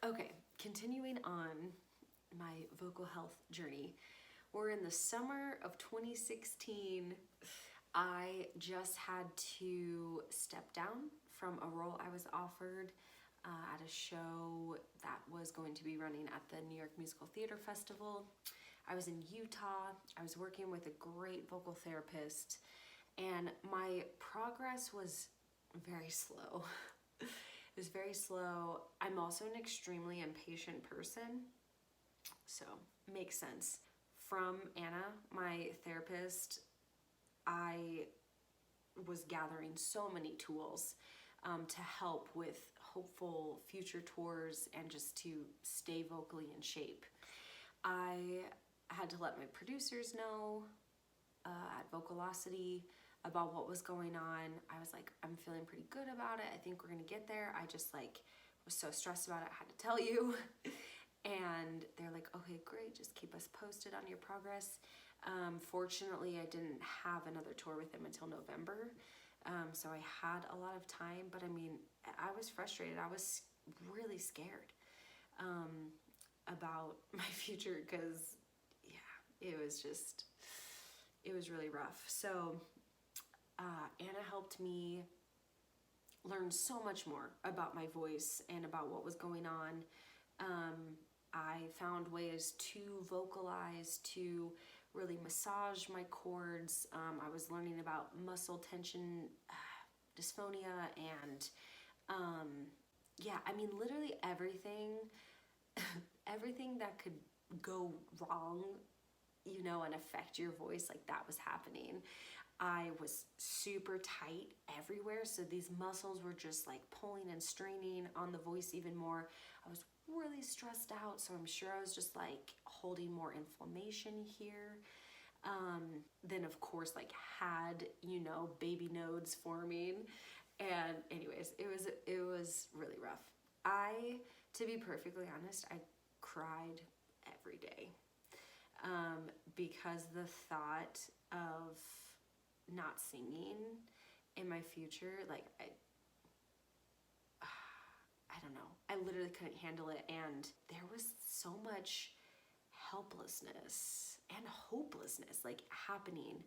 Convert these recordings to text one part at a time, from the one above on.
Okay, continuing on my vocal health journey. We're in the summer of 2016. I just had to step down from a role I was offered at a show that was going to be running at the New York Musical Theater Festival. I was in Utah. I was working with a great vocal therapist, and my progress was very slow. It was very slow. I'm also an extremely impatient person, so makes sense. From Anna, my therapist, I was gathering so many tools to help with hopeful future tours and just to stay vocally in shape. I had to let my producers know at Vocalocity about what was going on. I was like, I'm feeling pretty good about it. I think we're gonna get there. I just was so stressed about it, I had to tell you. And they're like, okay, great, just keep us posted on your progress. Fortunately, I didn't have another tour with them until November. So I had a lot of time, but I mean, I was frustrated. I was really scared about my future because, yeah, it was really rough. So Anna helped me learn so much more about my voice and about what was going on. I found ways to vocalize, to really massage my cords. I was learning about muscle tension, dysphonia, and yeah, I mean, literally everything, everything that could go wrong, you know, and affect your voice, like that was happening. I was super tight everywhere, so these muscles were just like pulling and straining on the voice even more. I was really stressed out, so I'm sure I was just like holding more inflammation here. Then of course had, you know, baby nodes forming, and anyways, it was really rough. To be perfectly honest, I cried every day because the thought of not singing in my future, I don't know. I literally couldn't handle it, and there was so much helplessness and hopelessness happening.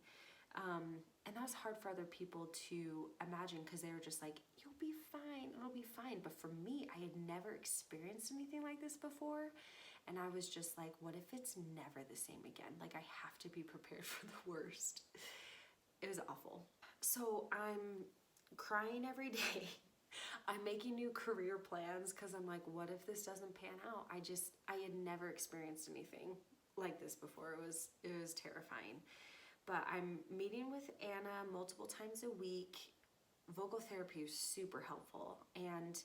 And that was hard for other people to imagine because they were just like, you'll be fine, it'll be fine. But for me, I had never experienced anything like this before. And I was just like, what if it's never the same again? Like, I have to be prepared for the worst. It was awful. So I'm crying every day. I'm making new career plans because I'm like, what if this doesn't pan out? I had never experienced anything like this before. It was terrifying. But I'm meeting with Anna multiple times a week. Vocal therapy was super helpful. And,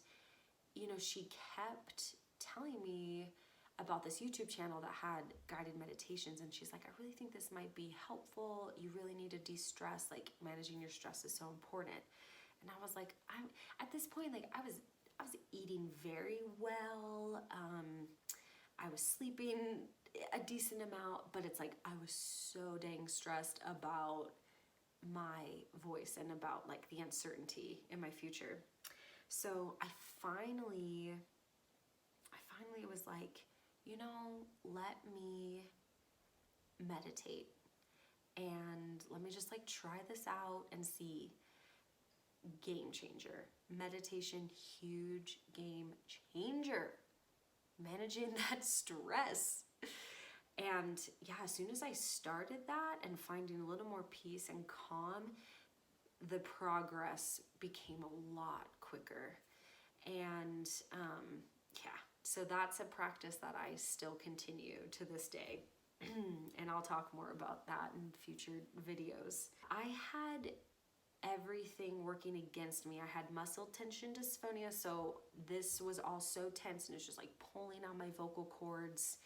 you know, she kept telling me about this YouTube channel that had guided meditations, and she's like, I really think this might be helpful. You really need to de-stress. Like, managing your stress is so important. And I was like, I'm at this point, I was eating very well. I was sleeping a decent amount, but it's like I was so dang stressed about my voice and about the uncertainty in my future. So I finally was like, you know, let me meditate and let me just try this out and see. Game changer. Meditation, huge game changer. Managing that stress. And yeah, as soon as I started that and finding a little more peace and calm, the progress became a lot quicker. And yeah, so that's a practice that I still continue to this day. And I'll talk more about that in future videos. I had everything working against me. I had muscle tension dysphonia, so this was all so tense and it's just pulling on my vocal cords.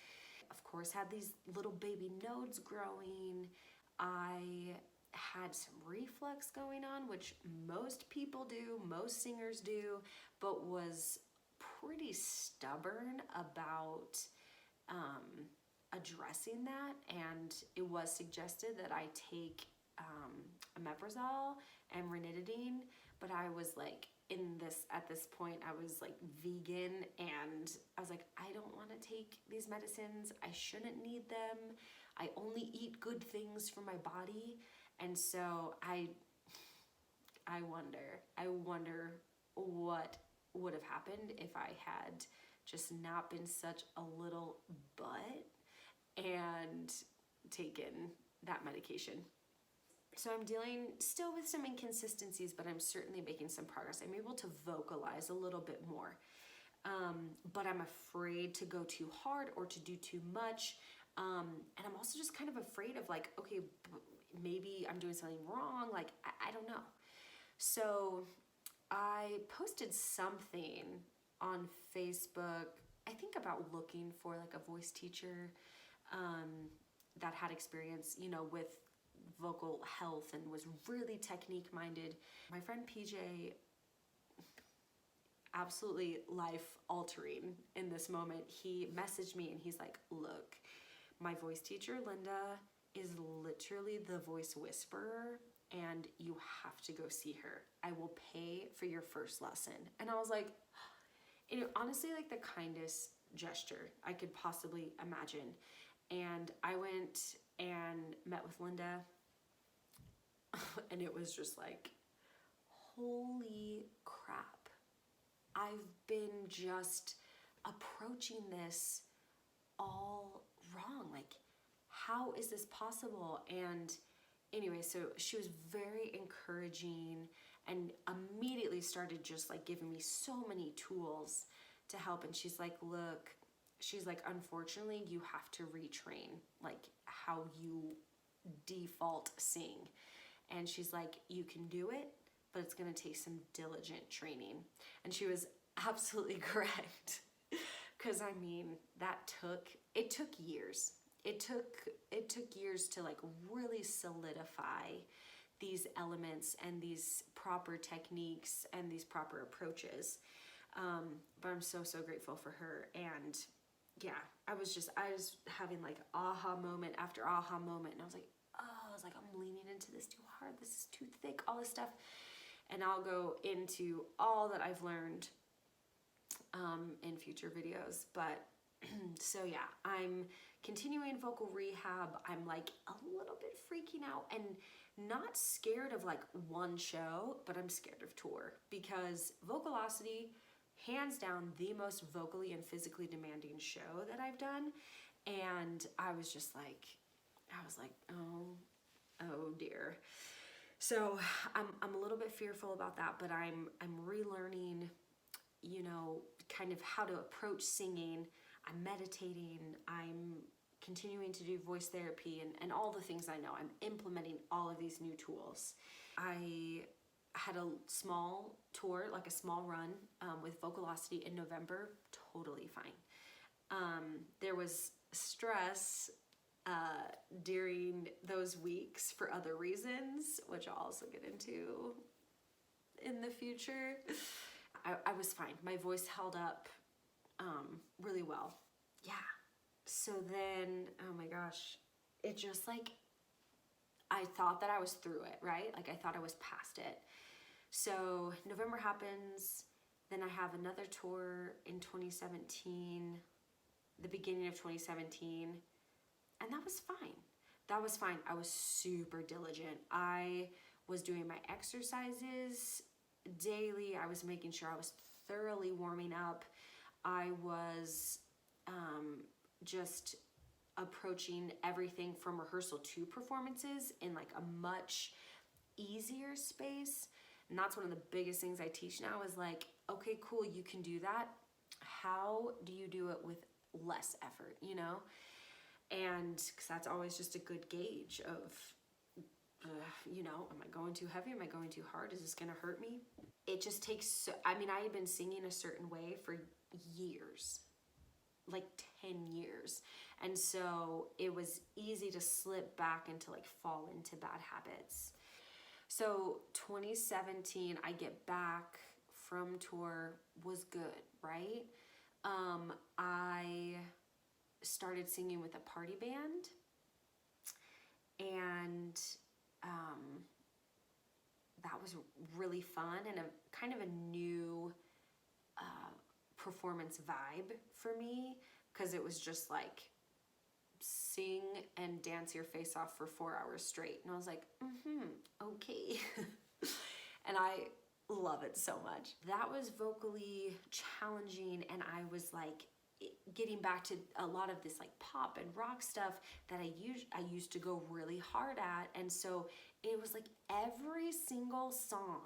Of course, had these little baby nodes growing. I had some reflux going on, which most people do, most singers do, but was pretty stubborn about addressing that. And it was suggested that I take omeprazole and ranitidine, but I was like, at this point, I was like vegan, and I was like, I don't want to take these medicines. I shouldn't need them. I only eat good things for my body. And so I wonder what would have happened if I had just not been such a little butt and taken that medication. So I'm dealing still with some inconsistencies, but I'm certainly making some progress. I'm able to vocalize a little bit more, but I'm afraid to go too hard or to do too much. And I'm also just kind of afraid of like, okay, maybe I'm doing something wrong. Like, I don't know. So I posted something on Facebook, I think about looking for like a voice teacher that had experience, you know, with vocal health and was really technique minded. My friend PJ, absolutely life altering in this moment, he messaged me and he's like, look, my voice teacher Linda is literally the voice whisperer and you have to go see her. I will pay for your first lesson. And I was like, you know, honestly, like the kindest gesture I could possibly imagine. And I went and met with Linda, and it was just like, holy crap. I've been just approaching this all wrong. Like, how is this possible? And anyway, so she was very encouraging and immediately started just like giving me so many tools to help. And she's like, look, she's like, unfortunately, you have to retrain like how you default sing. And she's like, you can do it, but it's gonna take some diligent training. And she was absolutely correct. Cause I mean, it took years. It took years to like really solidify these elements and these proper techniques and these proper approaches. But I'm so grateful for her. And yeah, I was having like aha moment after aha moment. And I was like, I'm leaning into this too hard. This is too thick, all this stuff. And I'll go into all that I've learned in future videos. But so yeah, I'm continuing vocal rehab. I'm like a little bit freaking out and not scared of like one show, but I'm scared of tour, because Vocalocity, hands down the most vocally and physically demanding show that I've done. And I was like, oh dear. So I'm a little bit fearful about that, but I'm relearning, you know, kind of how to approach singing. I'm meditating, I'm continuing to do voice therapy and all the things I know. I'm implementing all of these new tools. I had a small tour, like a small run with Vocalocity in November, totally fine. There was stress during those weeks for other reasons, which I'll also get into in the future. I was fine. My voice held up really well. Yeah. So then, oh my gosh, it just like, I thought that I was through it, right? Like I thought I was past it. So November happens, then I have another tour in 2017, the beginning of 2017, and that was fine. That was fine. I was super diligent. I was doing my exercises daily. I was making sure I was thoroughly warming up. I was just approaching everything from rehearsal to performances in like a much easier space. And that's one of the biggest things I teach now is like, okay, cool, you can do that. How do you do it with less effort, you know? And because that's always just a good gauge of, you know, am I going too heavy? Am I going too hard? Is this going to hurt me? It just takes, I mean, I had been singing a certain way for years, like 10 years. And so it was easy to slip back into like fall into bad habits. So 2017, I get back from tour, was good, right? I started singing with a party band, and that was really fun and a kind of a new performance vibe for me, because it was just like sing and dance your face off for 4 hours straight. And I was like, okay. And I love it so much. That was vocally challenging, and I was like getting back to a lot of this like pop and rock stuff that I used to go really hard at. And so it was like every single song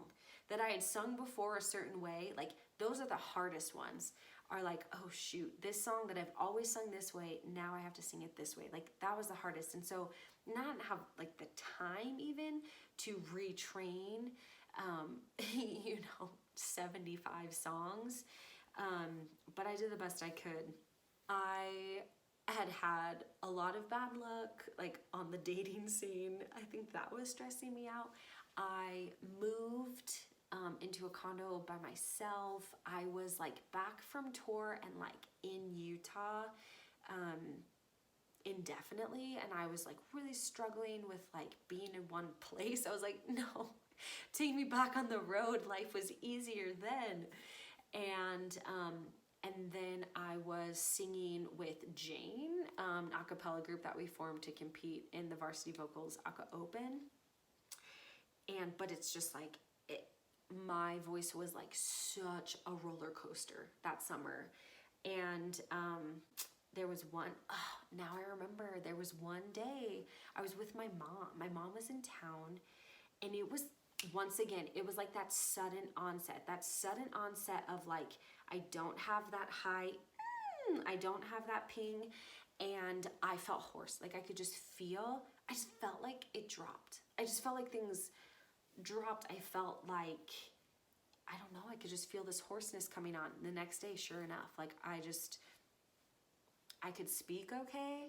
that I had sung before a certain way, like those are the hardest ones, are like, oh shoot, this song that I've always sung this way, now I have to sing it this way. Like that was the hardest. And so not have like the time even to retrain, 75 songs. But I did the best I could. I had a lot of bad luck, like on the dating scene. I think that was stressing me out. I moved into a condo by myself. I was like back from tour and like in Utah indefinitely, and I was like really struggling with like being in one place. I was like, no, take me back on the road. Life was easier then. And then I was singing with Jane, an a cappella group that we formed to compete in the Varsity Vocals Aka Open. But it's just like, my voice was like such a roller coaster that summer. And there was now I remember, there was one day I was with my mom. My mom was in town, and it was, once again, it was like that sudden onset of like, I don't have that high, I don't have that ping, and I felt hoarse. Like I could just feel, I just felt like it dropped. I just felt like things dropped. I felt like, I don't know, I could just feel this hoarseness coming on. The next day, sure enough, like I could speak okay,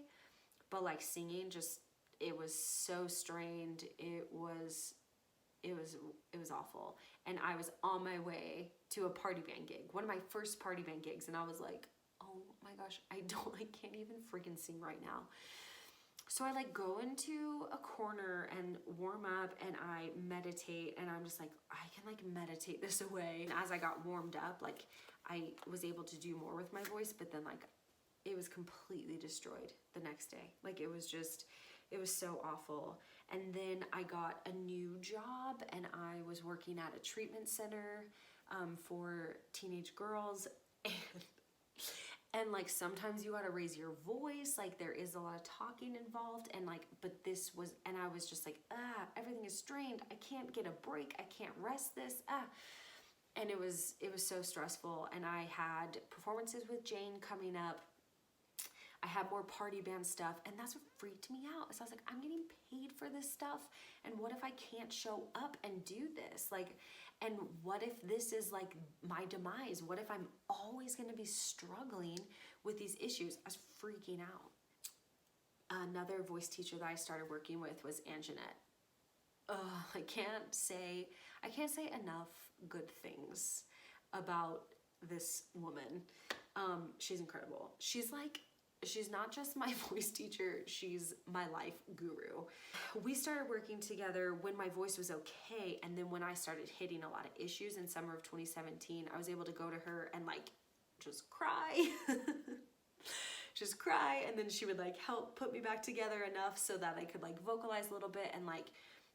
but like singing just, it was so strained. It was awful. And I was on my way to a party band gig, one of my first party band gigs, and I was like, oh my gosh, I can't even freaking sing right now. So I like go into a corner and warm up, and I meditate, and I'm just like, I can like meditate this away. And as I got warmed up, like I was able to do more with my voice, but then like it was completely destroyed the next day. Like it was so awful. And then I got a new job, and I was working at a treatment center for teenage girls. And like sometimes you gotta raise your voice, like there is a lot of talking involved, and like, but this was, and I was just like, everything is strained. I can't get a break. I can't rest this. And it was so stressful. And I had performances with Jane coming up. I had more party band stuff, and that's what freaked me out. So I was like, I'm getting paid for this stuff, and what if I can't show up and do this? Like, and what if this is like my demise? What if I'm always gonna be struggling with these issues? I was freaking out. Another voice teacher that I started working with was Anjanette. I can't say enough good things about this woman. She's incredible. She's not just my voice teacher, she's my life guru. We started working together when my voice was okay, and then when I started hitting a lot of issues in summer of 2017, I was able to go to her and like just cry. Just cry, and then she would like help put me back together enough so that I could like vocalize a little bit, and like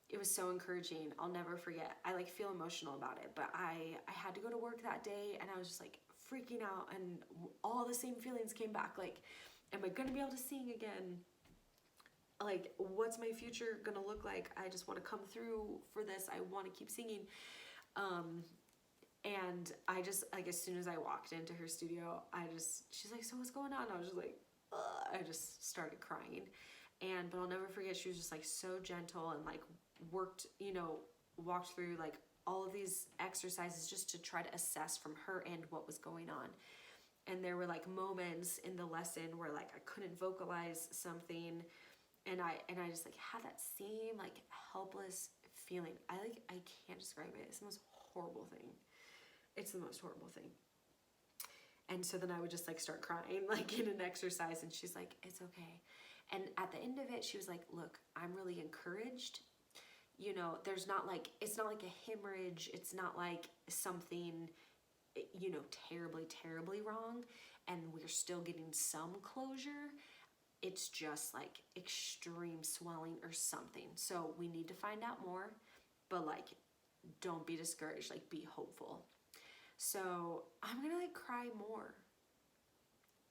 it was so encouraging. I'll never forget. I like feel emotional about it, but I had to go to work that day, and I was just like freaking out, and all the same feelings came back. Like, am I gonna be able to sing again? Like, what's my future gonna look like? I just want to come through for this. I want to keep singing. And I just, like, as soon as I walked into her studio, she's like, so what's going on? I was just like, I just started crying. But I'll never forget, she was just like so gentle, and like walked through like all of these exercises just to try to assess from her end what was going on. And there were like moments in the lesson where like I couldn't vocalize something, and I just like had that same like helpless feeling. I can't describe it. It's the most horrible thing. It's the most horrible thing. And so then I would just like start crying like in an exercise, and she's like, it's okay. And at the end of it, she was like, look, I'm really encouraged. It's not like a hemorrhage. It's not like something you know, terribly, terribly wrong, and we're still getting some closure. It's just like extreme swelling or something. So we need to find out more, but like, don't be discouraged, like be hopeful. So I'm gonna like cry more.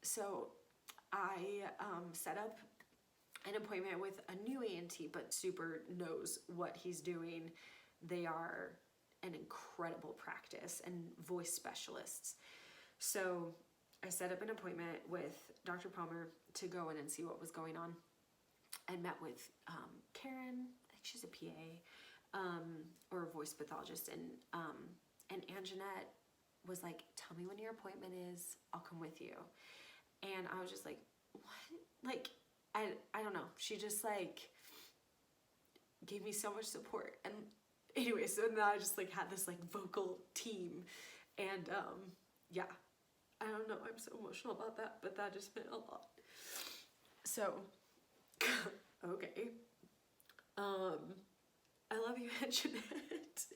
So I set up an appointment with a new ENT, but super knows what he's doing. They are an incredible practice and voice specialists. So I set up an appointment with Dr. Palmer to go in and see what was going on. I met with Karen, I think she's a PA, or a voice pathologist, and Anjanette was like, tell me when your appointment is, I'll come with you. And I was just like, what? Like, I don't know. She just like gave me so much support. And anyway, so now I just like had this like vocal team. And yeah, I don't know. I'm so emotional about that, but that just meant a lot. So, okay. I love you, Anjanette.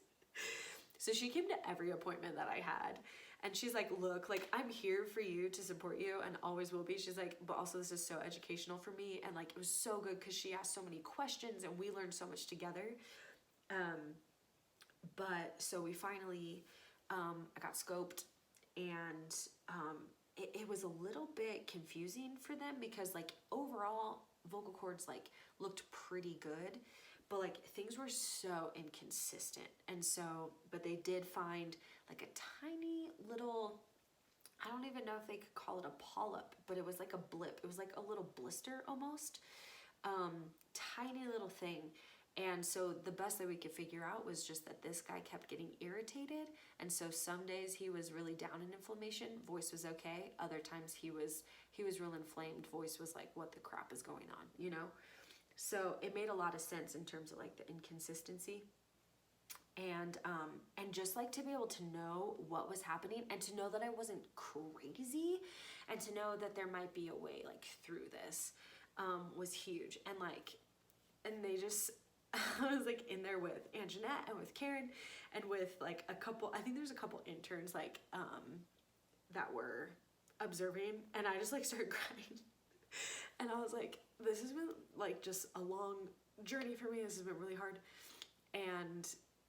So she came to every appointment that I had. And she's like, look, like, I'm here for you to support you and always will be. She's like, but also this is so educational for me. And like, it was so good because she asked so many questions and we learned so much together. But so we finally, I got scoped, and it was a little bit confusing for them because like overall vocal cords like looked pretty good, but like things were so inconsistent. And so, but they did find like a tiny little, I don't even know if they could call it a polyp, but it was like a blip. It was like a little blister almost, tiny little thing. And so the best that we could figure out was just that this guy kept getting irritated. And so some days he was really down in inflammation, voice was okay. Other times he was real inflamed, voice was like, what the crap is going on, you know? So it made a lot of sense in terms of like the inconsistency. And just like to be able to know what was happening and to know that I wasn't crazy and to know that there might be a way like through this, was huge. And like, and they just, I was like in there with Anjanette and with Karen and with like a couple, I think there's a couple interns like, that were observing, and I just like started crying. And I was like, this has been like just a long journey for me. This has been really hard. And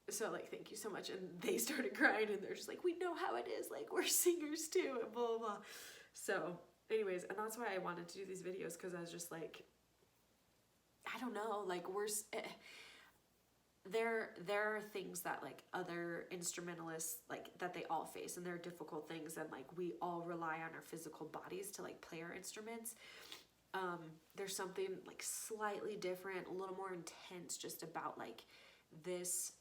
so like, thank you so much. And they started crying and they're just like, we know how it is. Like, we're singers too, and blah, blah, blah. So anyways, and that's why I wanted to do these videos, because I was just like, I don't know, like there are things that like other instrumentalists, like that they all face, and there are difficult things, and like we all rely on our physical bodies to like play our instruments. There's something like slightly different, a little more intense just about like this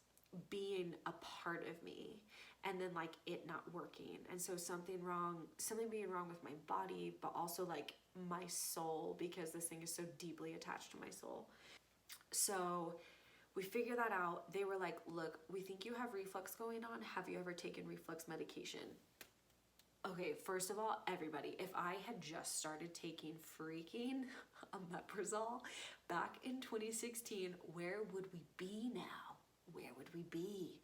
being a part of me and then like it not working. And so something being wrong with my body, but also like my soul, because this thing is so deeply attached to my soul. So we figured that out. They were like, look, we think you have reflux going on. Have you ever taken reflux medication? Okay, first of all, everybody, if I had just started taking freaking omeprazole back in 2016, where would we be now? Where would we be?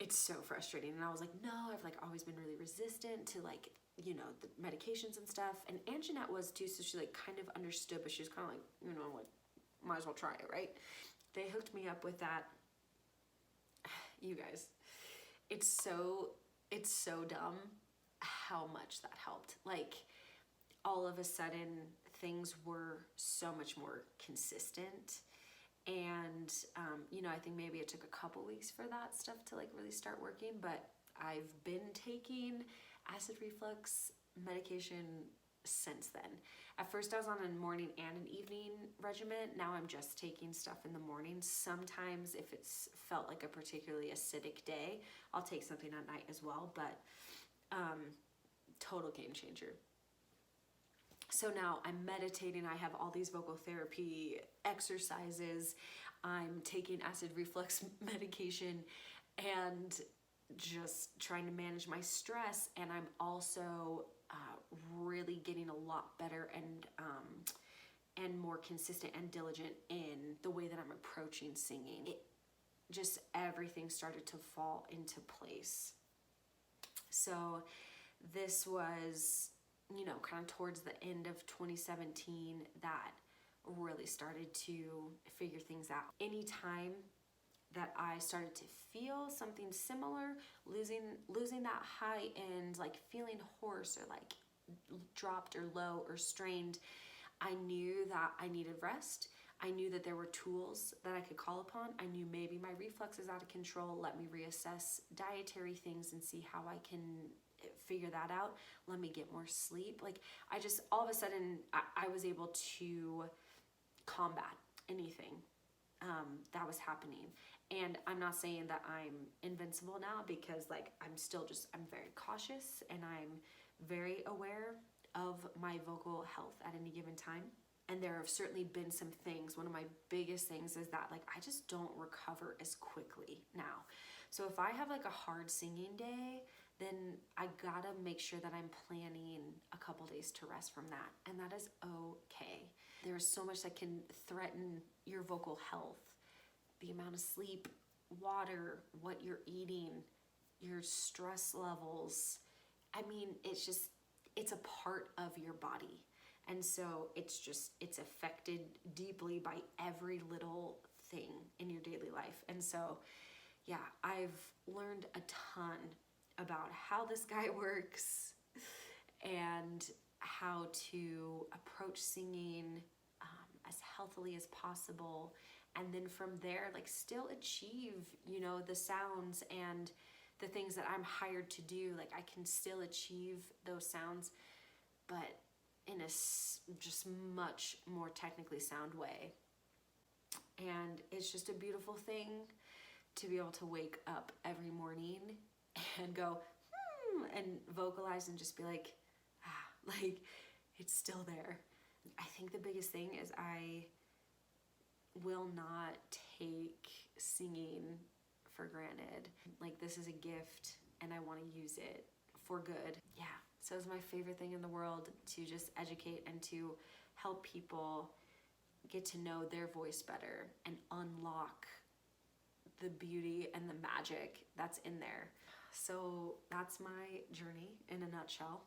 It's so frustrating. And I was like, no, I've like always been really resistant to like, you know, the medications and stuff. And Anjanette was too, so she like kind of understood, but she was kind of like, you know, like, might as well try it, right? They hooked me up with that. You guys, it's so dumb how much that helped. Like, all of a sudden things were so much more consistent. And, you know, I think maybe it took a couple weeks for that stuff to like really start working, but I've been taking acid reflux medication since then. At first I was on a morning and an evening regimen. Now I'm just taking stuff in the morning. Sometimes if it's felt like a particularly acidic day, I'll take something at night as well, but total game changer. So now I'm meditating, I have all these vocal therapy exercises, I'm taking acid reflux medication and just trying to manage my stress, and I'm also really getting a lot better and more consistent and diligent in the way that I'm approaching singing. Everything started to fall into place. So this was, you know, kind of towards the end of 2017 that really started to figure things out. Anytime that I started to feel something similar, losing that high end, like feeling hoarse or like dropped or low or strained, I knew that I needed rest. I knew that there were tools that I could call upon. I knew maybe my reflux is out of control. Let me reassess dietary things and see how I can figure that out. Let me get more sleep. Like I just, all of a sudden, I was able to combat anything that was happening. And I'm not saying that I'm invincible now, because like I'm very cautious and I'm very aware of my vocal health at any given time. And there have certainly been some things. One of my biggest things is that like I just don't recover as quickly now. So if I have like a hard singing day, then I gotta make sure that I'm planning a couple days to rest from that. And that is okay. There's so much that can threaten your vocal health. The amount of sleep, water, what you're eating, your stress levels. I mean, it's a part of your body. And so it's affected deeply by every little thing in your daily life. And so, yeah, I've learned a ton about how this guy works and how to approach singing as healthily as possible. And then from there, like still achieve, you know, the sounds and the things that I'm hired to do. Like I can still achieve those sounds, but in a just much more technically sound way. And it's just a beautiful thing to be able to wake up every morning and go, and vocalize and just be like, like it's still there. I think the biggest thing is I will not take singing for granted. Like this is a gift and I want to use it for good. Yeah. So it's my favorite thing in the world to just educate and to help people get to know their voice better and unlock the beauty and the magic that's in there. So that's my journey in a nutshell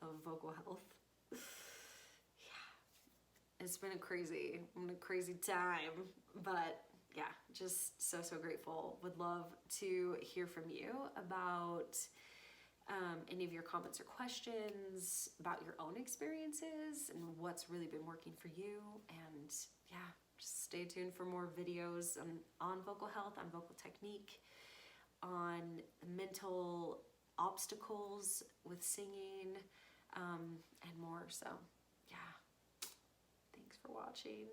of vocal health. Yeah, it's been a crazy time, but yeah, just so grateful. Would love to hear from you about any of your comments or questions about your own experiences and what's really been working for you. And yeah, just stay tuned for more videos on vocal health, on vocal technique, on mental obstacles with singing, and more. So yeah, thanks for watching.